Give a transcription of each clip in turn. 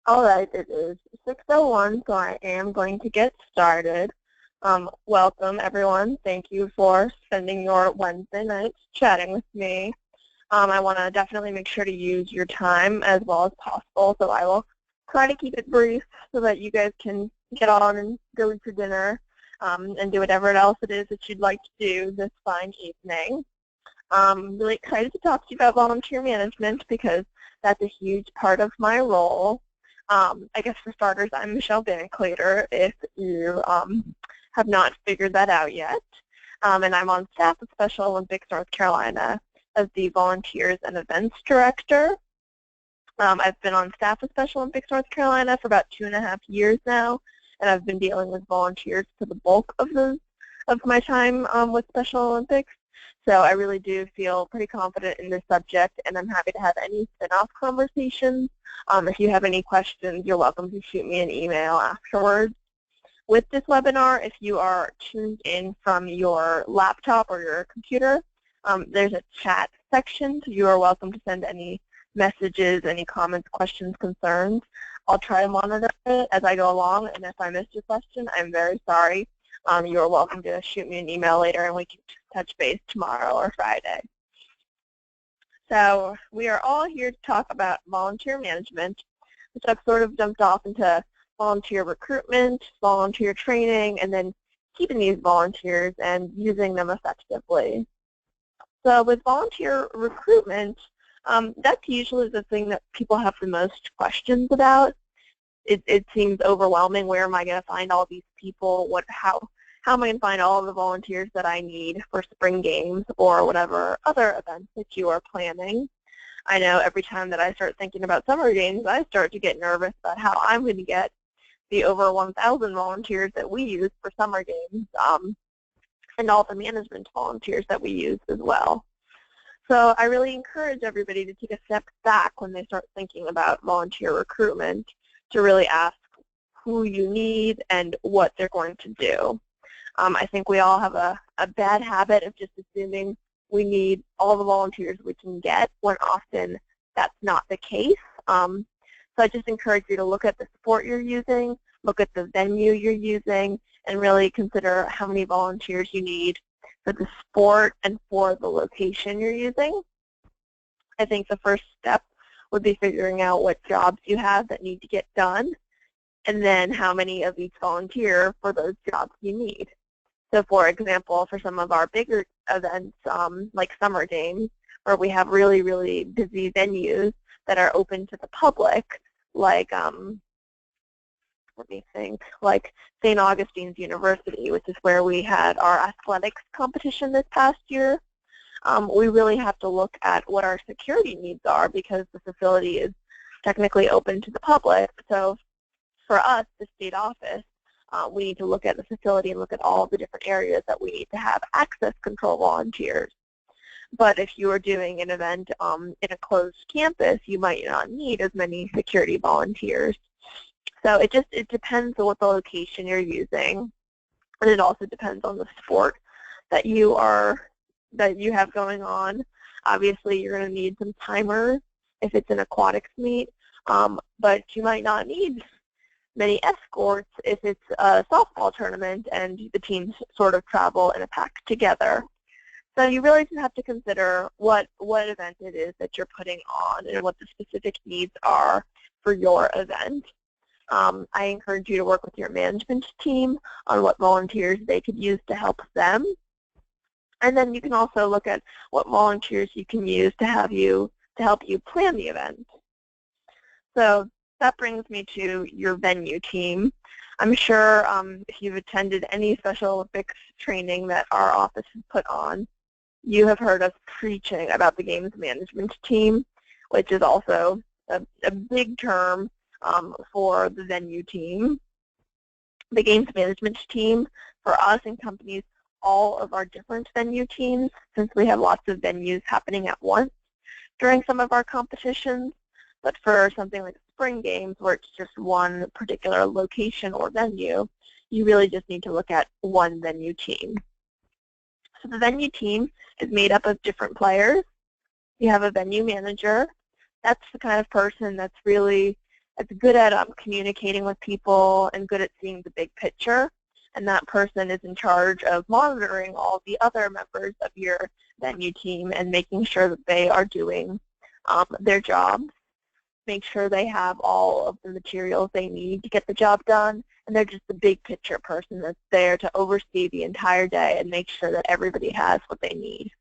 All right, it is 6:01, so I am going to get started. Welcome, everyone. Thank you for spending your Wednesday nights chatting with me. I want to definitely make sure to use your time as well as possible, so I will try to keep it brief so that you guys can get on and go eat your dinner and do whatever else it is that you'd like to do this fine evening. I'm really excited to talk to you about volunteer management because that's a huge part of my role. I guess for starters, I'm Michelle Van Clater, if you have not figured that out yet. And I'm on staff at Special Olympics North Carolina as the Volunteers and Events Director. I've been on staff at Special Olympics North Carolina for about 2.5 years now, and I've been dealing with volunteers for the bulk of my time with Special Olympics. So I really do feel pretty confident in this subject, and I'm happy to have any spin-off conversations. If you have any questions, you're welcome to shoot me an email afterwards. With this webinar, if you are tuned in from your laptop or your computer, there's a chat section, so you are welcome to send any messages, any comments, questions, concerns. I'll try to monitor it as I go along, and if I missed your question, I'm very sorry. You are welcome to shoot me an email later, and we can touch base tomorrow or Friday. So we are all here to talk about volunteer management, which I've sort of jumped off into volunteer recruitment, volunteer training, and then keeping these volunteers and using them effectively. So with volunteer recruitment, that's usually the thing that people have the most questions about. It seems overwhelming. Where am I going to find all these people? How am I going to find all of the volunteers that I need for spring games or whatever other events that you are planning? I know every time that I start thinking about summer games, I start to get nervous about how I'm going to get the over 1,000 volunteers that we use for summer games and all the management volunteers that we use as well. So I really encourage everybody to take a step back when they start thinking about volunteer recruitment to really ask who you need and what they're going to do. I think we all have a bad habit of just assuming we need all the volunteers we can get when often that's not the case. So I just encourage you to look at the sport you're using, look at the venue you're using, and really consider how many volunteers you need for the sport and for the location you're using. I think the first step would be figuring out what jobs you have that need to get done, and then how many of each volunteer for those jobs you need. So for example, for some of our bigger events, like summer games, where we have really, really busy venues that are open to the public, like, let me think, like St. Augustine's University, which is where we had our athletics competition this past year. We really have to look at what our security needs are because the facility is technically open to the public. So for us, the state office, we need to look at the facility and look at all the different areas that we need to have access control volunteers. But if you are doing an event in a closed campus, you might not need as many security volunteers. So it depends on what the location you're using, and it also depends on the sport that you have going on. Obviously, you're going to need some timers if it's an aquatics meet, but you might not need many escorts if it's a softball tournament and the teams sort of travel in a pack together. So you really just have to consider what event it is that you're putting on and what the specific needs are for your event. I encourage you to work with your management team on what volunteers they could use to help them. And then you can also look at what volunteers you can use to help you plan the event. So that brings me to your venue team. I'm sure if you've attended any Special Olympics training that our office has put on, you have heard us preaching about the games management team, which is also a big term for the venue team. The games management team, for us and companies, all of our different venue teams, since we have lots of venues happening at once during some of our competitions, but for something like spring games where it's just one particular location or venue, you really just need to look at one venue team. So the venue team is made up of different players. You have a venue manager. That's the kind of person that's really that's good at communicating with people and good at seeing the big picture. And that person is in charge of monitoring all the other members of your venue team and making sure that they are doing their jobs. Make sure they have all of the materials they need to get the job done, and they're just the big picture person that's there to oversee the entire day and make sure that everybody has what they need.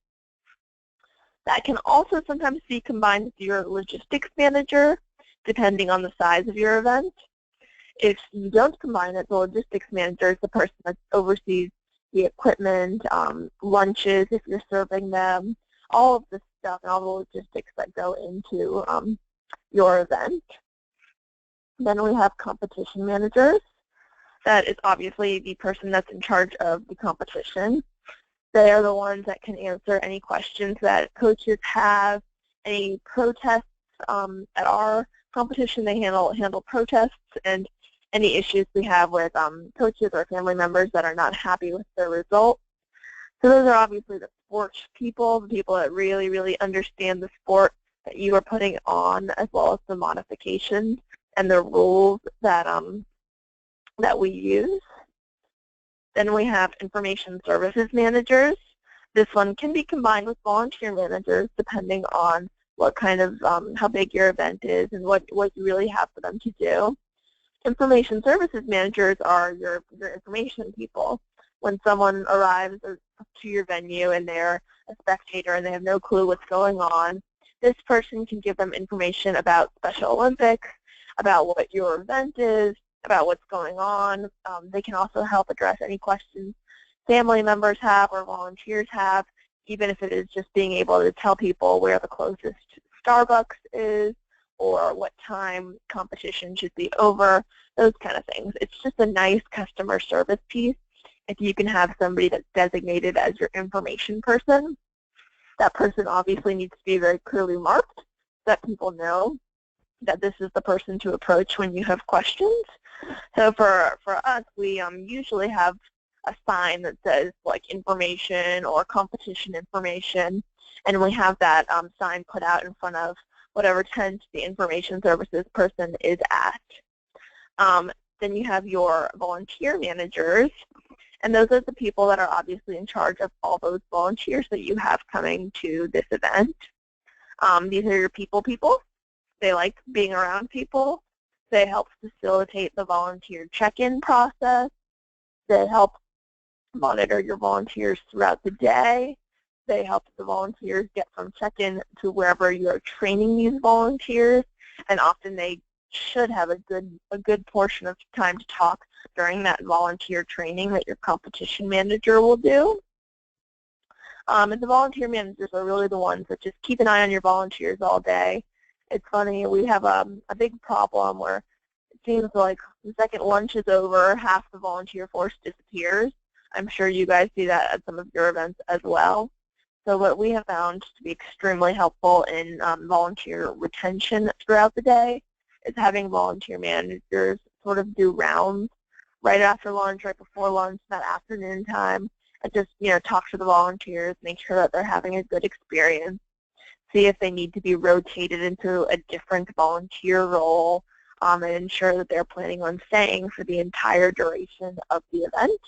That can also sometimes be combined with your logistics manager, depending on the size of your event. If you don't combine it, the logistics manager is the person that oversees the equipment, lunches if you're serving them, all of the stuff and all the logistics that go into your event. Then we have competition managers. That is obviously the person that's in charge of the competition. They are the ones that can answer any questions that coaches have, any protests at our competition. They handle protests and any issues we have with coaches or family members that are not happy with their results. So those are obviously the sports people, the people that really, really understand the sport that you are putting on, as well as the modifications and the rules that that we use. Then we have information services managers. This one can be combined with volunteer managers depending on what kind of, how big your event is and what you really have for them to do. Information services managers are your information people. When someone arrives to your venue and they're a spectator and they have no clue what's going on, this person can give them information about Special Olympics, about what your event is, about what's going on. They can also help address any questions family members have or volunteers have, even if it is just being able to tell people where the closest Starbucks is or what time competition should be over, those kind of things. It's just a nice customer service piece if you can have somebody that's designated as your information person. That person obviously needs to be very clearly marked so that people know that this is the person to approach when you have questions. So for us, we usually have a sign that says like information or competition information, and we have that sign put out in front of whatever tent the information services person is at. Then you have your volunteer managers, and those are the people that are obviously in charge of all those volunteers that you have coming to this event. These are your people. They like being around people. They help facilitate the volunteer check-in process. They help monitor your volunteers throughout the day. They help the volunteers get from check-in to wherever you're training these volunteers, and often they should have a good portion of time to talk during that volunteer training that your competition manager will do. And the volunteer managers are really the ones that just keep an eye on your volunteers all day. It's funny, we have a big problem where it seems like the second lunch is over, half the volunteer force disappears. I'm sure you guys see that at some of your events as well. So what we have found to be extremely helpful in volunteer retention throughout the day is having volunteer managers sort of do rounds right after lunch, right before lunch, that afternoon time, and just talk to the volunteers, make sure that they're having a good experience, see if they need to be rotated into a different volunteer role, and ensure that they're planning on staying for the entire duration of the event.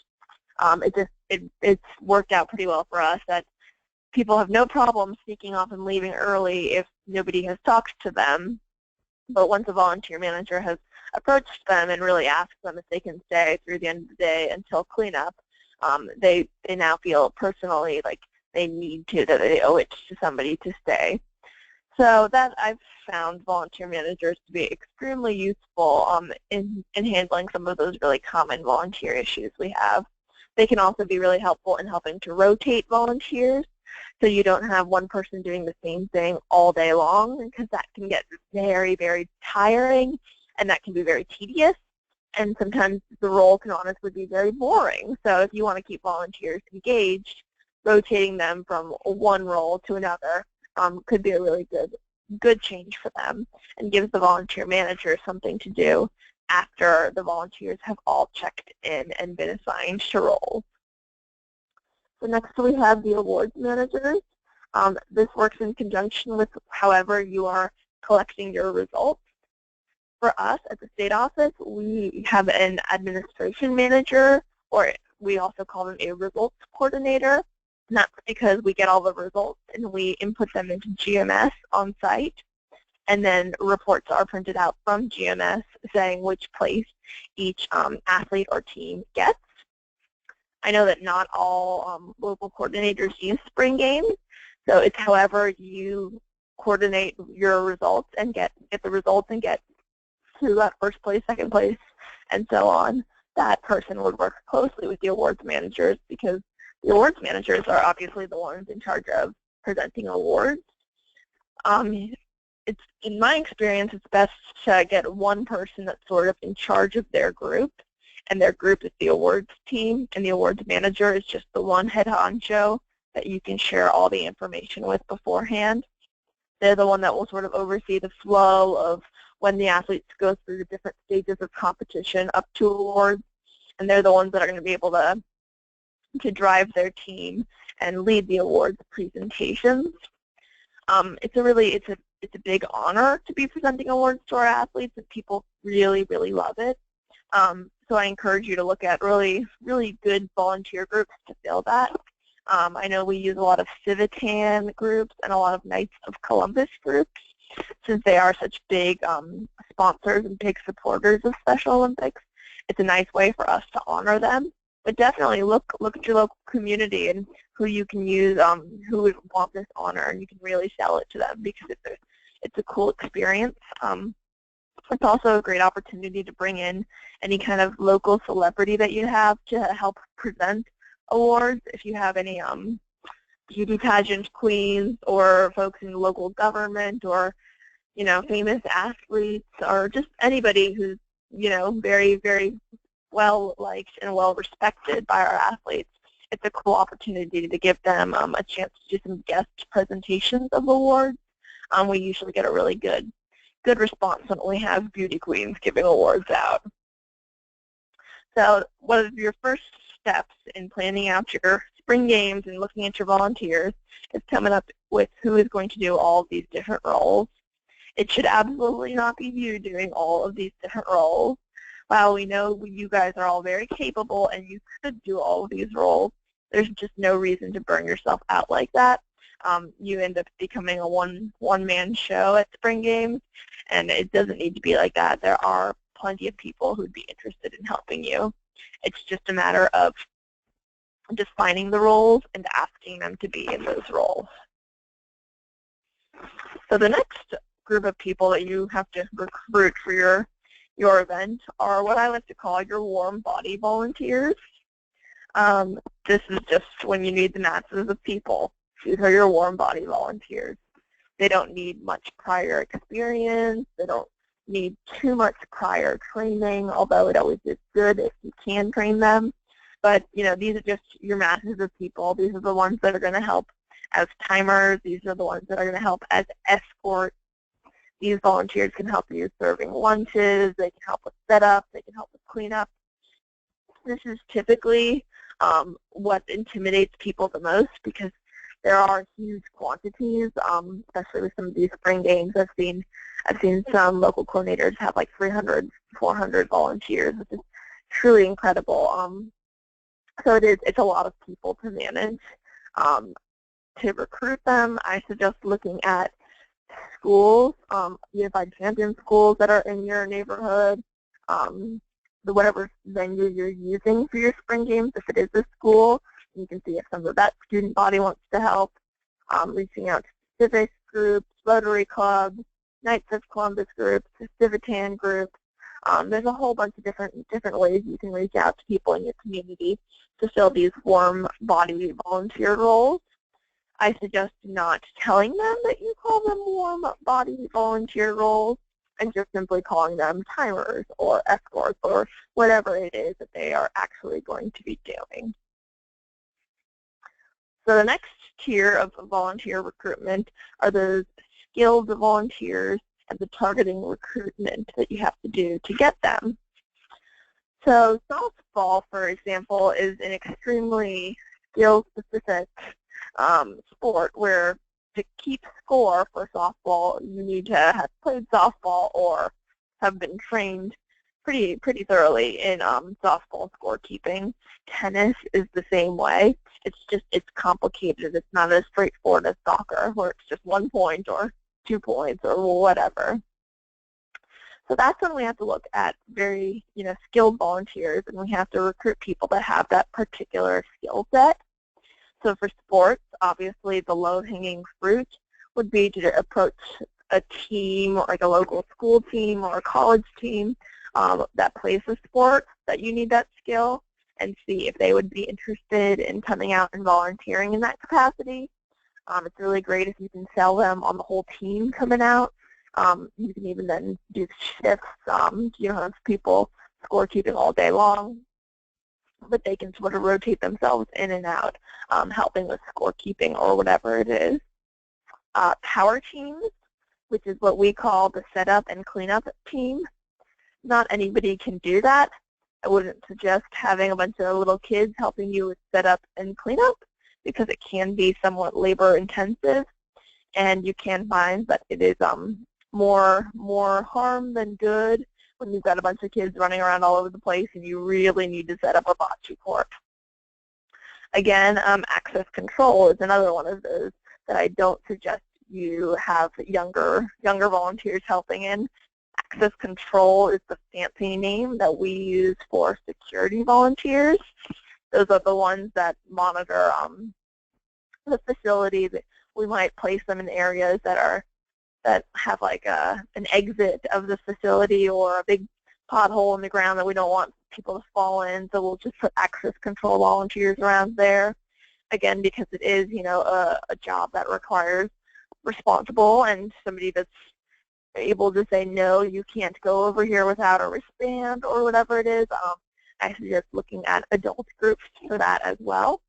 It's worked out pretty well for us that people have no problem sneaking off and leaving early if nobody has talked to them. But once a volunteer manager has approached them and really asked them if they can stay through the end of the day until cleanup, they now feel personally like they need to, that they owe it to somebody to stay. So that I've found volunteer managers to be extremely useful in handling some of those really common volunteer issues we have. They can also be really helpful in helping to rotate volunteers, so you don't have one person doing the same thing all day long, because that can get very, very tiring, and that can be very tedious, and sometimes the role can honestly be very boring. So if you want to keep volunteers engaged, rotating them from one role to another could be a really good change for them, and gives the volunteer manager something to do after the volunteers have all checked in and been assigned to roles. So next we have the awards managers. This works in conjunction with however you are collecting your results. For us at the state office, we have an administration manager, or we also call them a results coordinator. And that's because we get all the results and we input them into GMS on site, and then reports are printed out from GMS saying which place each athlete or team gets. I know that not all local coordinators use spring games, so it's however you coordinate your results and get the results and get to that first place, second place, and so on. That person would work closely with the awards managers, because the awards managers are obviously the ones in charge of presenting awards. It's, in my experience, it's best to get one person that's sort of in charge of their group, and their group is the awards team, and the awards manager is just the one head honcho that you can share all the information with beforehand. They're the one that will sort of oversee the flow of when the athletes go through the different stages of competition up to awards, and they're the ones that are going to be able to drive their team and lead the awards presentations. It's a big honor to be presenting awards to our athletes, and people really, really love it. So I encourage you to look at really, really good volunteer groups to fill that. I know we use a lot of Civitan groups and a lot of Knights of Columbus groups, since they are such big sponsors and big supporters of Special Olympics. It's a nice way for us to honor them. But definitely look at your local community and who you can use, who would want this honor, and you can really sell it to them, because it's a cool experience. It's also a great opportunity to bring in any kind of local celebrity that you have to help present awards. If you have any beauty pageant queens or folks in local government, or famous athletes, or just anybody who's very, very well liked and well respected by our athletes, it's a cool opportunity to give them a chance to do some guest presentations of awards. We usually get a really good response when we have beauty queens giving awards out. So one of your first steps in planning out your spring games and looking at your volunteers is coming up with who is going to do all of these different roles. It should absolutely not be you doing all of these different roles. While we know you guys are all very capable and you could do all of these roles, there's just no reason to burn yourself out like that. You end up becoming a one-man show at spring games, and it doesn't need to be like that. There are plenty of people who'd be interested in helping you. It's just a matter of defining the roles and asking them to be in those roles. So the next group of people that you have to recruit for your event are what I like to call your warm body volunteers. This is just when you need the masses of people. These are your warm body volunteers. They don't need much prior experience. They don't need too much prior training, although it always is good if you can train them. But these are just your masses of people. These are the ones that are going to help as timers. These are the ones that are going to help as escorts. These volunteers can help you serving lunches. They can help with setup. They can help with cleanup. This is typically what intimidates people the most, because there are huge quantities, especially with some of these spring games. I've seen some local coordinators have like 300, 400 volunteers, which is truly incredible. So it's a lot of people to manage. To recruit them, I suggest looking at schools, Unified Champion schools that are in your neighborhood, whatever venue you're using for your spring games. If it is a school, you can see if some of that student body wants to help, reaching out to civic groups, Rotary clubs, Knights of Columbus groups, Civitan groups. There's a whole bunch of different ways you can reach out to people in your community to fill these warm body volunteer roles. I suggest not telling them that you call them warm body volunteer roles, and just simply calling them timers or escorts or whatever it is that they are actually going to be doing. So the next tier of volunteer recruitment are those skilled volunteers and the targeting recruitment that you have to do to get them. So softball, for example, is an extremely skill-specific sport where to keep score for softball, you need to have played softball or have been trained pretty thoroughly in softball scorekeeping. Tennis is the same way. It's complicated. It's not as straightforward as soccer, where it's just 1 point or 2 points or whatever. So that's when we have to look at very, skilled volunteers, and we have to recruit people that have that particular skill set. So for sports, obviously the low-hanging fruit would be to approach a team, like a local school team or a college team that plays a sport that you need that skill, and see if they would be interested in coming out and volunteering in that capacity. It's really great if you can sell them on the whole team coming out. You can even then do shifts. You don't have people scorekeeping all day long, but they can sort of rotate themselves in and out, helping with scorekeeping or whatever it is. Power teams, which is what we call the setup and cleanup team. Not anybody can do that. I wouldn't suggest having a bunch of little kids helping you with setup and cleanup, because it can be somewhat labor intensive, and you can find that it is more harm than good when you've got a bunch of kids running around all over the place and you really need to set up a bocce court. Again, access control is another one of those that I don't suggest you have younger volunteers helping in. Access control is the fancy name that we use for security volunteers. Those are the ones that monitor the facility. We might place them in areas that have like an exit of the facility or a big pothole in the ground that we don't want people to fall in. So we'll just put access control volunteers around there. Again, because it is, a job that requires responsible and somebody that's able to say, no, you can't go over here without a wristband or whatever it is. I suggest looking at adult groups for that as well.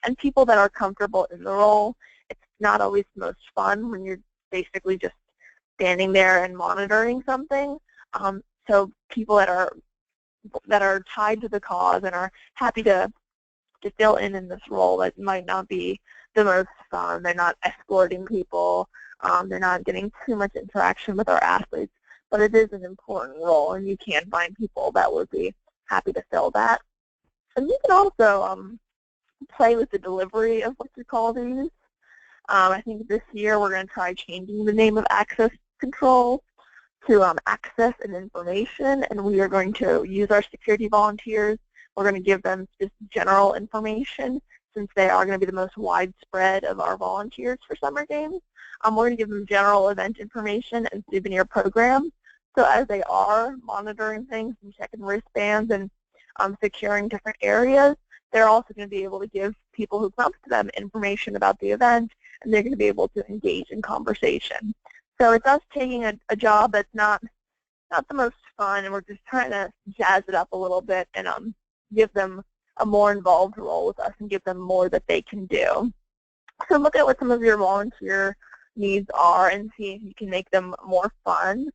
And people that are comfortable in the role. It's not always the most fun when you're basically just standing there and monitoring something. So people that are tied to the cause and are happy to fill in this role, that might not be the most fun. They're not escorting people. They're not getting too much interaction with our athletes, but it is an important role, and you can find people that would be happy to fill that. And you can also play with the delivery of what you call these. I think this year we're going to try changing the name of access control to access and information, and we are going to use our security volunteers. We're going to give them just general information, since they are going to be the most widespread of our volunteers for summer games. We're going to give them general event information and souvenir programs. So as they are monitoring things and checking wristbands and securing different areas, they're also going to be able to give people who come to them information about the event, and they're going to be able to engage in conversation. So it's us taking a job that's not the most fun, and we're just trying to jazz it up a little bit and give them a more involved role with us and give them more that they can do. So look at what some of your volunteer needs are and see if you can make them more fun.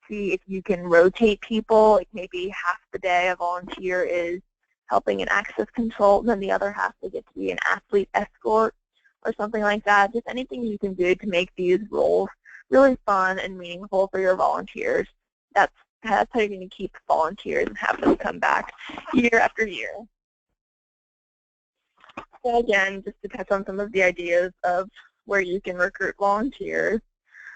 See if you can rotate people, like maybe half the day a volunteer is helping in access control, and then the other half they get to be an athlete escort or something like that. Just anything you can do to make these roles really fun and meaningful for your volunteers. That's how you're going to keep volunteers and have them come back year after year. So again, just to touch on some of the ideas of where you can recruit volunteers.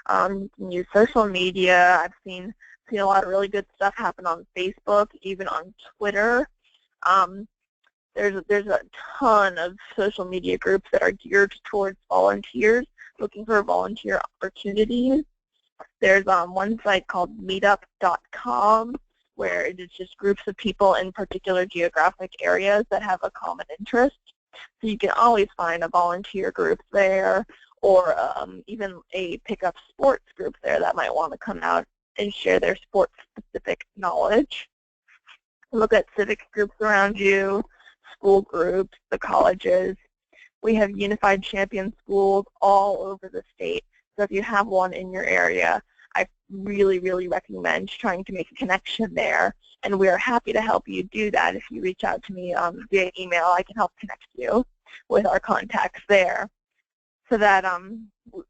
You can use social media. I've seen a lot of really good stuff happen on Facebook, even on Twitter. There's a ton of social media groups that are geared towards volunteers, looking for volunteer opportunities. There's one site called meetup.com, where it is just groups of people in particular geographic areas that have a common interest. So you can always find a volunteer group there, or even a pickup sports group there that might want to come out and share their sports-specific knowledge. Look at civic groups around you, school groups, the colleges. We have Unified Champion schools all over the state. So if you have one in your area, I really, really recommend trying to make a connection there. And we are happy to help you do that. If you reach out to me via email, I can help connect you with our contacts there. So that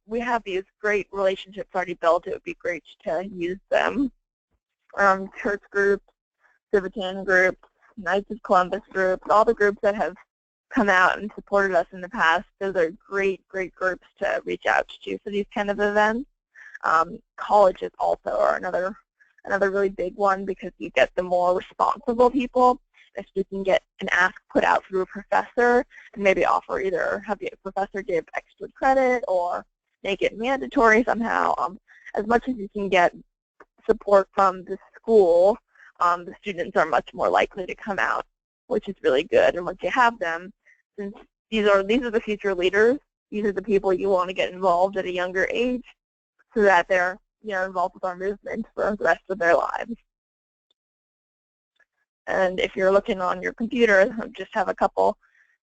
we have these great relationships already built. It would be great to use them. church groups, Civitan groups, Knights of Columbus groups, all the groups that have come out and supported us in the past. Those are great, great groups to reach out to for these kind of events. Colleges also are another really big one because you get the more responsible people. If you can get an ask put out through a professor and maybe offer either have the professor give extra credit or make it mandatory somehow, as much as you can get support from the school, the students are much more likely to come out, which is really good. And once you have them, since these are the future leaders, these are the people you want to get involved at a younger age so that they're involved with our movement for the rest of their lives. And if you're looking on your computer, I just have a couple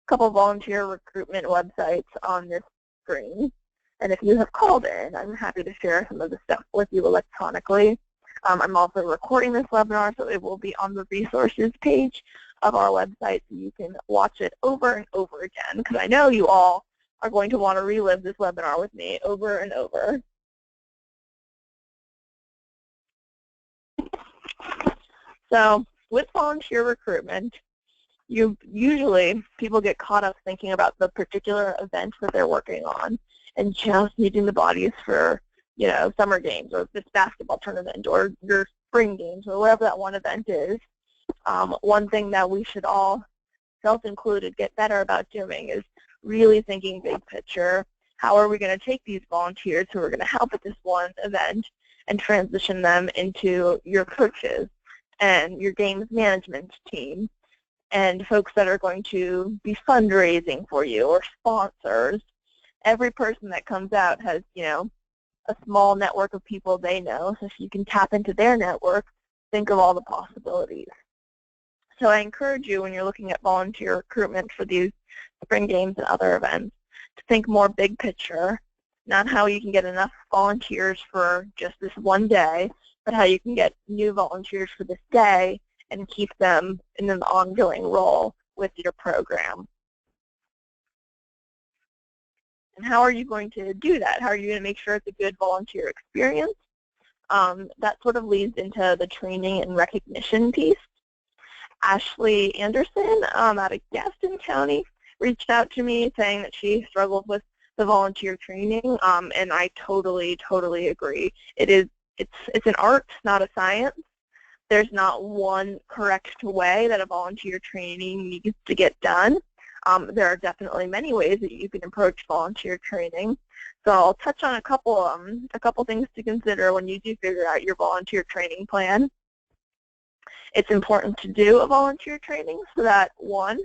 volunteer recruitment websites on this screen. And if you have called in, I'm happy to share some of the stuff with you electronically. I'm also recording this webinar, so it will be on the resources page of our website, so you can watch it over and over again, because I know you all are going to want to relive this webinar with me over and over. So with volunteer recruitment, usually people get caught up thinking about the particular event that they're working on and just needing the bodies for summer games or this basketball tournament or your spring games or whatever that one event is. One thing that we should all, self-included, get better about doing is really thinking big picture. How are we going to take these volunteers who are going to help at this one event and transition them into your coaches and your games management team and folks that are going to be fundraising for you or sponsors? Every person that comes out has, a small network of people they know, so if you can tap into their network, think of all the possibilities. So I encourage you, when you're looking at volunteer recruitment for these spring games and other events, to think more big picture, not how you can get enough volunteers for just this one day, but how you can get new volunteers for this day and keep them in an ongoing role with your program. And how are you going to do that? How are you going to make sure it's a good volunteer experience? That sort of leads into the training and recognition piece. Ashley Anderson out of Gaston County reached out to me saying that she struggled with the volunteer training, and I totally agree. It's an art, not a science. There's not one correct way that a volunteer training needs to get done. There are definitely many ways that you can approach volunteer training. So I'll touch on a couple things to consider when you do figure out your volunteer training plan. It's important to do a volunteer training so that, one,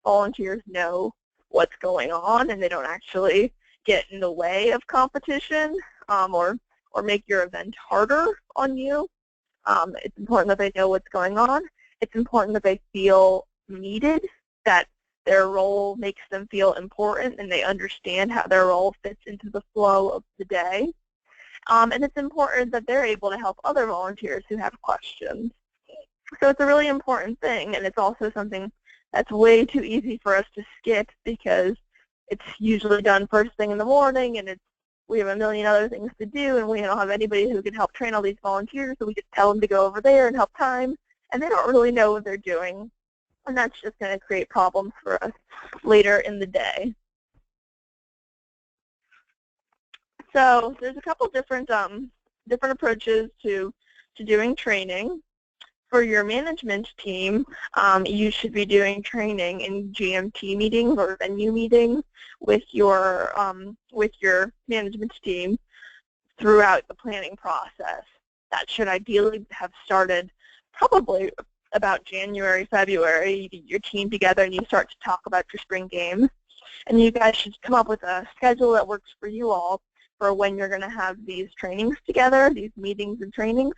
volunteers know what's going on and they don't actually get in the way of competition or make your event harder on you. It's important that they know what's going on. It's important that they feel needed, that their role makes them feel important and they understand how their role fits into the flow of the day. And it's important that they're able to help other volunteers who have questions. So it's a really important thing, and it's also something that's way too easy for us to skip because it's usually done first thing in the morning, and we have a million other things to do, and we don't have anybody who can help train all these volunteers, so we just tell them to go over there and help time, and they don't really know what they're doing, and that's just going to create problems for us later in the day. So there's a couple different approaches to doing training. For your management team, you should be doing training in GMT meetings or venue meetings with your management team throughout the planning process. That should ideally have started probably about January, February. You get your team together and you start to talk about your spring games. And you guys should come up with a schedule that works for you all for when you're going to have these trainings together, these meetings and trainings.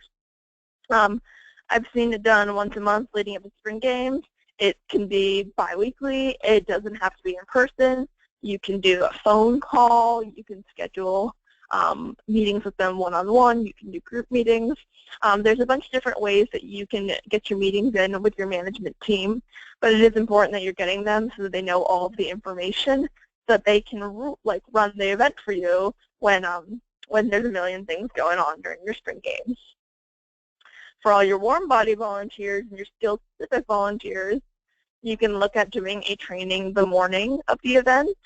I've seen it done once a month leading up to spring games. It can be biweekly. It doesn't have to be in person. You can do a phone call. You can schedule meetings with them one-on-one. You can do group meetings. There's a bunch of different ways that you can get your meetings in with your management team, but it is important that you're getting them so that they know all of the information so that they can run the event for you when there's a million things going on during your spring games. For all your warm body volunteers and your skill specific volunteers, you can look at doing a training the morning of the event.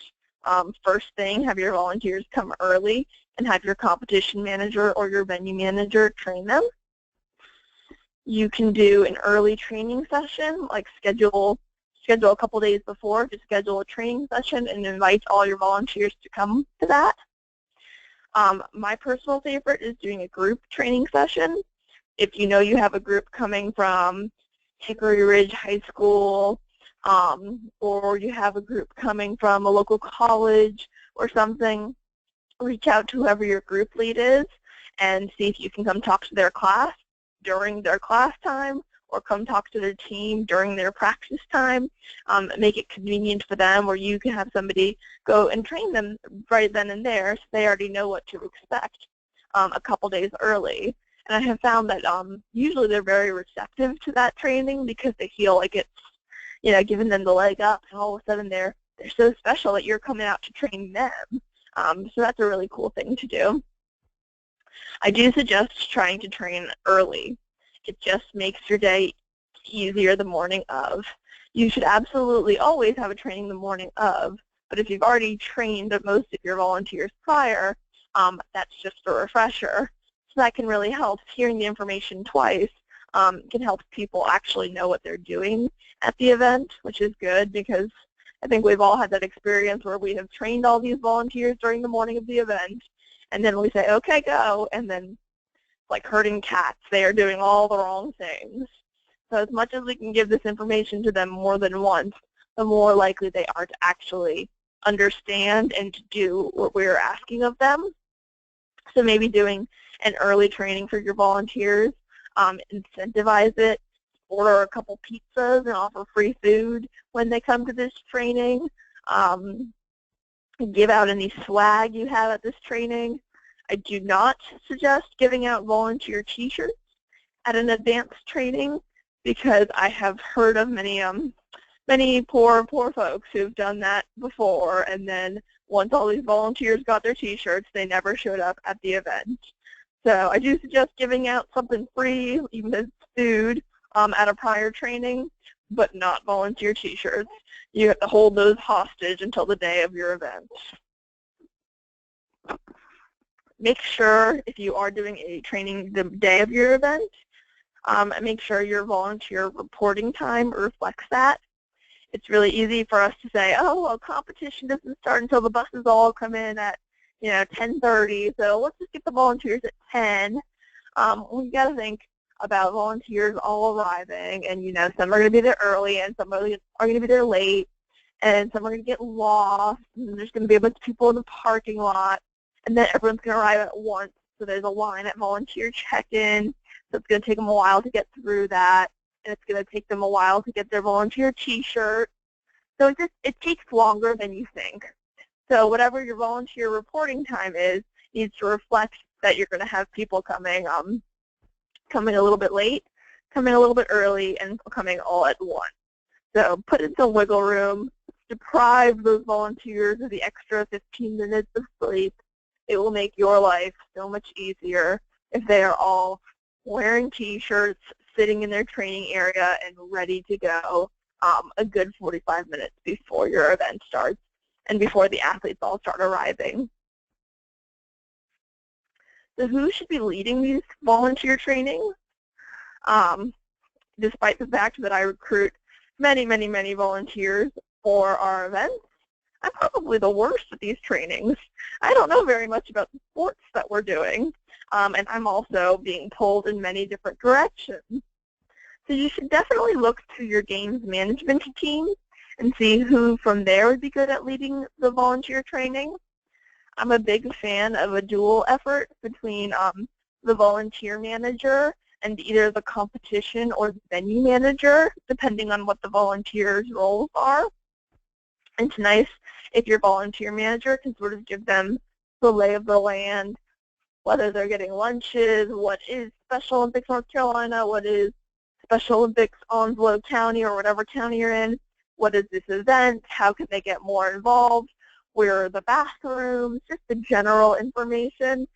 First thing, have your volunteers come early and have your competition manager or your venue manager train them. You can do an early training session, like schedule a couple days before to schedule a training session and invite all your volunteers to come to that. My personal favorite is doing a group training session. If you know you have a group coming from Hickory Ridge High School, or you have a group coming from a local college or something, reach out to whoever your group lead is and see if you can come talk to their class during their class time, or come talk to their team during their practice time. Make it convenient for them, or you can have somebody go and train them right then and there so they already know what to expect a couple days early. And I have found that usually they're very receptive to that training because they feel like it's, giving them the leg up, and all of a sudden they're so special that you're coming out to train them. So that's a really cool thing to do. I do suggest trying to train early. It just makes your day easier the morning of. You should absolutely always have a training the morning of, but if you've already trained most of your volunteers prior, that's just a refresher. So that can really help. Hearing the information twice can help people actually know what they're doing at the event, which is good, because I think we've all had that experience where we have trained all these volunteers during the morning of the event, and then we say, okay, go, and then like herding cats, they are doing all the wrong things. So as much as we can give this information to them more than once, the more likely they are to actually understand and to do what we're asking of them. So maybe doing an early training for your volunteers, incentivize it, order a couple pizzas and offer free food when they come to this training, give out any swag you have at this training. I do not suggest giving out volunteer t-shirts at an advanced training, because I have heard of many poor folks who've done that before, and then once all these volunteers got their t-shirts, they never showed up at the event. So I do suggest giving out something free, even if it's food, at a prior training, but not volunteer t-shirts. You have to hold those hostage until the day of your event. Make sure, if you are doing a training the day of your event, make sure your volunteer reporting time reflects that. It's really easy for us to say, oh, well, competition doesn't start until the buses all come in at 10:30, so let's just get the volunteers at 10. We got to think about volunteers all arriving, and some are going to be there early, and some are going to be there late, and some are going to get lost, and there's going to be a bunch of people in the parking lot, and then everyone's going to arrive at once, so there's a line at volunteer check-in, so it's going to take them a while to get through that, and it's going to take them a while to get their volunteer t-shirt. So it takes longer than you think. So whatever your volunteer reporting time is needs to reflect that you're going to have people coming a little bit late, coming a little bit early, and coming all at once. So put in some wiggle room, deprive those volunteers of the extra 15 minutes of sleep. It will make your life so much easier if they are all wearing t-shirts, sitting in their training area, and ready to go a good 45 minutes before your event starts and before the athletes all start arriving. So who should be leading these volunteer trainings? Despite the fact that I recruit many volunteers for our events, I'm probably the worst at these trainings. I don't know very much about the sports that we're doing, and I'm also being pulled in many different directions. So you should definitely look to your games management team and see who from there would be good at leading the volunteer training. I'm a big fan of a dual effort between the volunteer manager and either the competition or the venue manager, depending on what the volunteers' roles are. And it's nice if your volunteer manager can sort of give them the lay of the land, whether they're getting lunches, what is Special Olympics North Carolina, what is Special Olympics Onslow County or whatever county you're in, what is this event, how can they get more involved, where are the bathrooms, just the general information,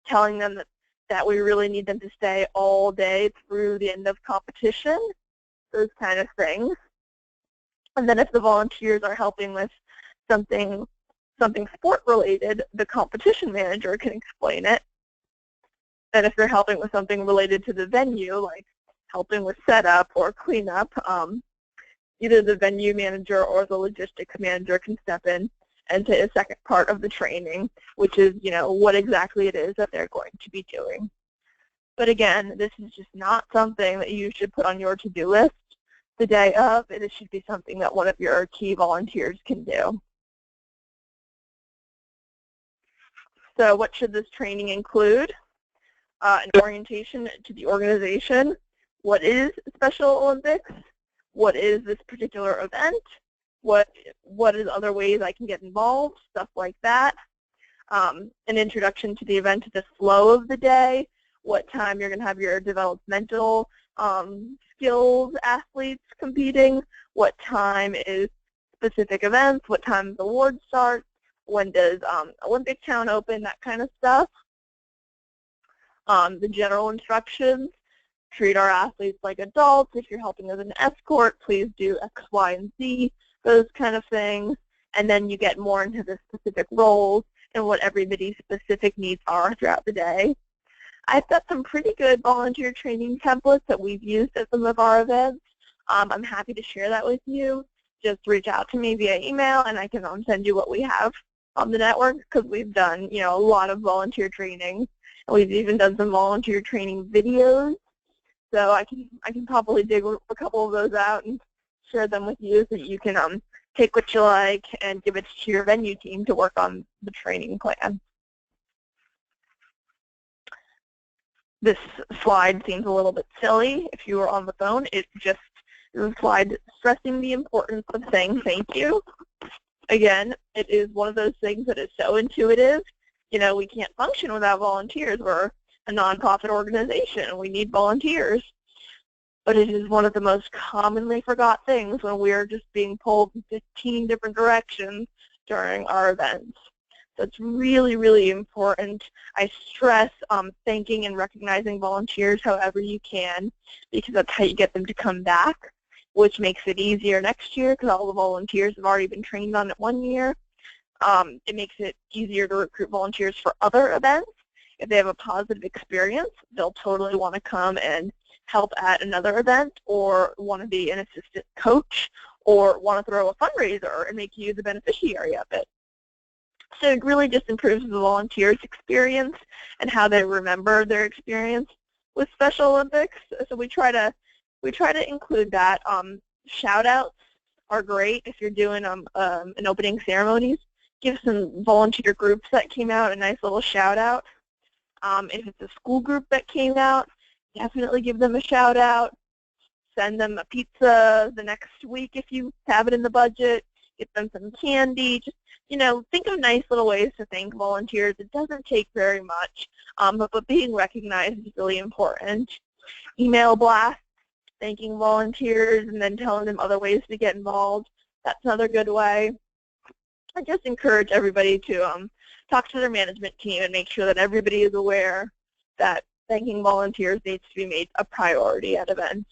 telling them that that we really need them to stay all day through the end of competition, those kind of things. And then if the volunteers are helping with something sport related, the competition manager can explain it. And if they're helping with something related to the venue, like helping with setup or cleanup, either the venue manager or the logistics manager can step in and say a second part of the training, which is, what exactly it is that they're going to be doing. But again, this is just not something that you should put on your to-do list the day of. It should be something that one of your key volunteers can do. So what should this training include? An orientation to the organization. What is Special Olympics? What is this particular event? What is other ways I can get involved? Stuff like that. An introduction to the event, the flow of the day, what time you're going to have your developmental skills athletes competing, what time is specific events, what time the award starts, when does Olympic Town open, that kind of stuff. The general instructions, treat our athletes like adults. If you're helping as an escort, please do X, Y, and Z, those kind of things. And then you get more into the specific roles and what everybody's specific needs are throughout the day. I've got some pretty good volunteer training templates that we've used at some of our events. I'm happy to share that with you. Just reach out to me via email, and I can send you what we have on the network, because we've done, a lot of volunteer training. And we've even done some volunteer training videos. So I can probably dig a couple of those out and share them with you so that you can take what you like and give it to your venue team to work on the training plan. This slide seems a little bit silly if you were on the phone. It just is a slide stressing the importance of saying thank you. Again, it is one of those things that is so intuitive. We can't function without volunteers. We're a nonprofit organization. We need volunteers. But it is one of the most commonly forgot things when we're just being pulled in 15 different directions during our events. So it's really, really important. I stress thanking and recognizing volunteers however you can, because that's how you get them to come back, which makes it easier next year because all the volunteers have already been trained on it one year. It makes it easier to recruit volunteers for other events. If they have a positive experience, they'll totally want to come and help at another event, or want to be an assistant coach, or want to throw a fundraiser and make you the beneficiary of it. So it really just improves the volunteers' experience and how they remember their experience with Special Olympics. So we try to include that. Shout outs are great if you're doing an opening ceremonies. Give some volunteer groups that came out a nice little shout out. If it's a school group that came out, definitely give them a shout out. Send them a pizza the next week if you have it in the budget. Get them some candy. Just, think of nice little ways to thank volunteers. It doesn't take very much, but being recognized is really important. Email blasts, thanking volunteers, and then telling them other ways to get involved. That's another good way. I just encourage everybody to talk to their management team and make sure that everybody is aware that thanking volunteers needs to be made a priority at events.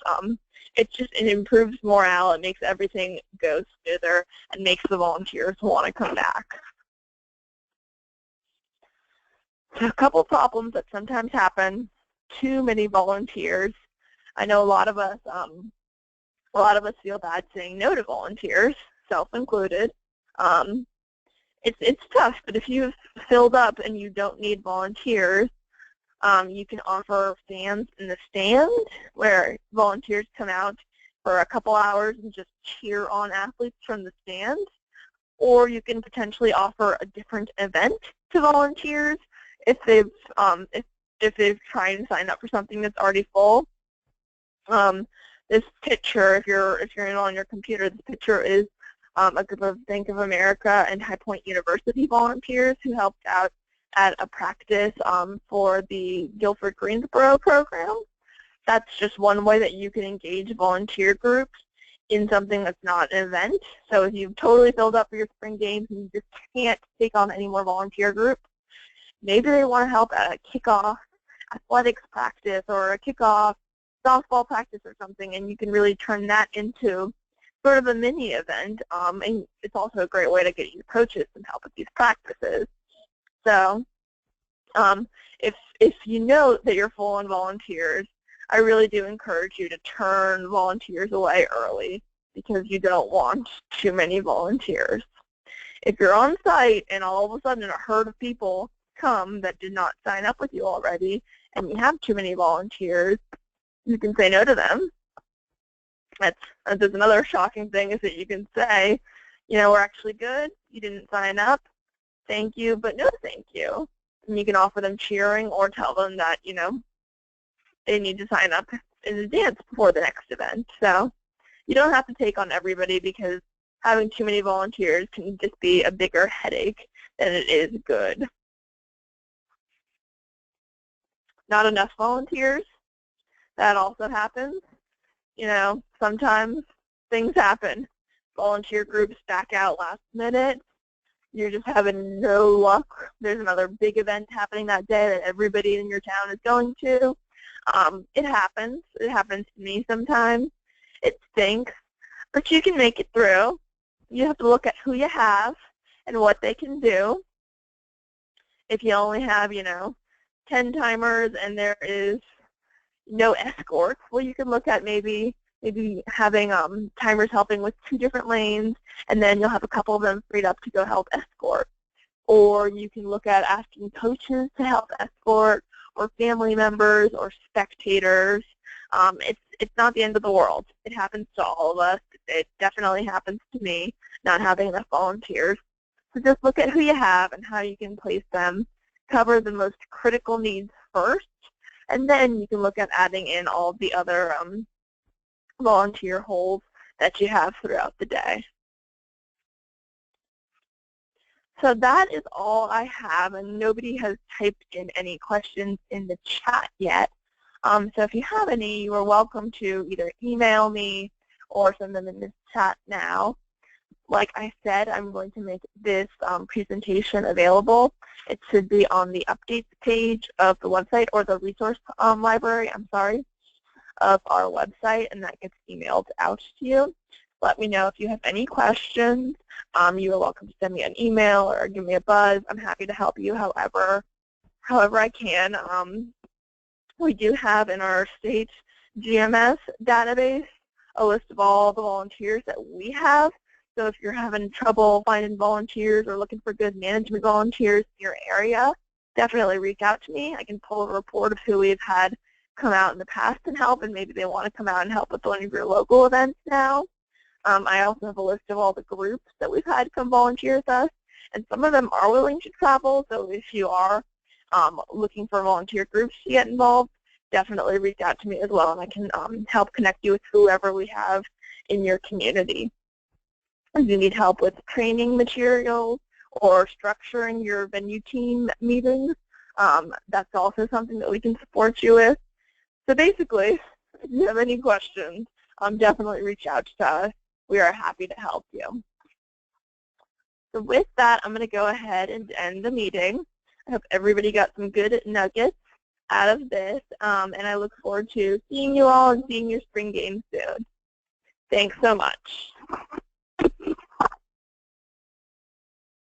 It improves morale, it makes everything go smoother, and makes the volunteers want to come back. So a couple problems that sometimes happen: too many volunteers. I know a lot of us feel bad saying no to volunteers, self included. It's tough, but if you've filled up and you don't need volunteers, you can offer fans in the stand where volunteers come out for a couple hours and just cheer on athletes from the stand. Or you can potentially offer a different event to volunteers if they've tried and signed up for something that's already full. This picture, if you're in on your computer, this picture is a group of Bank of America and High Point University volunteers who helped out at a practice for the Guilford Greensboro program. That's just one way that you can engage volunteer groups in something that's not an event. So if you've totally filled up for your spring games and you just can't take on any more volunteer groups, maybe they want to help at a kickoff athletics practice or a kickoff softball practice or something, and you can really turn that into sort of a mini event. And it's also a great way to get your coaches some help with these practices. So if you know that you're full on volunteers, I really do encourage you to turn volunteers away early because you don't want too many volunteers. If you're on site and all of a sudden a herd of people come that did not sign up with you already and you have too many volunteers, you can say no to them. That's another shocking thing, is that you can say, we're actually good, you didn't sign up, thank you, but no thank you. And you can offer them cheering or tell them that, they need to sign up in advance before the next event. So you don't have to take on everybody, because having too many volunteers can just be a bigger headache than it is good. Not enough volunteers, that also happens. Sometimes things happen. Volunteer groups back out last minute. You're just having no luck. There's another big event happening that day that everybody in your town is going to. It happens. It happens to me sometimes. It stinks, but you can make it through. You have to look at who you have and what they can do. If you only have, 10 timers and there is no escorts, well, you can look at maybe having timers helping with 2 different lanes, and then you'll have a couple of them freed up to go help escort. Or you can look at asking coaches to help escort, or family members, or spectators. It's not the end of the world. It happens to all of us. It definitely happens to me, not having enough volunteers. So just look at who you have and how you can place them, cover the most critical needs first, and then you can look at adding in all the other volunteer holes that you have throughout the day. So that is all I have, and nobody has typed in any questions in the chat yet. So if you have any, you are welcome to either email me or send them in the chat now. Like I said, I'm going to make this presentation available. It should be on the updates page of the website, or the resource library, of our website, and that gets emailed out to you. Let me know if you have any questions. You are welcome to send me an email or give me a buzz. I'm happy to help you however I can. We do have in our state GMS database a list of all the volunteers that we have. So if you're having trouble finding volunteers or looking for good management volunteers in your area, definitely reach out to me. I can pull a report of who we've had come out in the past and help, and maybe they want to come out and help with one of your local events now. I also have a list of all the groups that we've had come volunteer with us, and some of them are willing to travel. So if you are looking for volunteer groups to get involved, definitely reach out to me as well, and I can help connect you with whoever we have in your community. If you need help with training materials or structuring your venue team meetings, that's also something that we can support you with. So basically, if you have any questions, definitely reach out to us. We are happy to help you. So with that, I'm going to go ahead and end the meeting. I hope everybody got some good nuggets out of this, and I look forward to seeing you all and seeing your spring games soon. Thanks so much.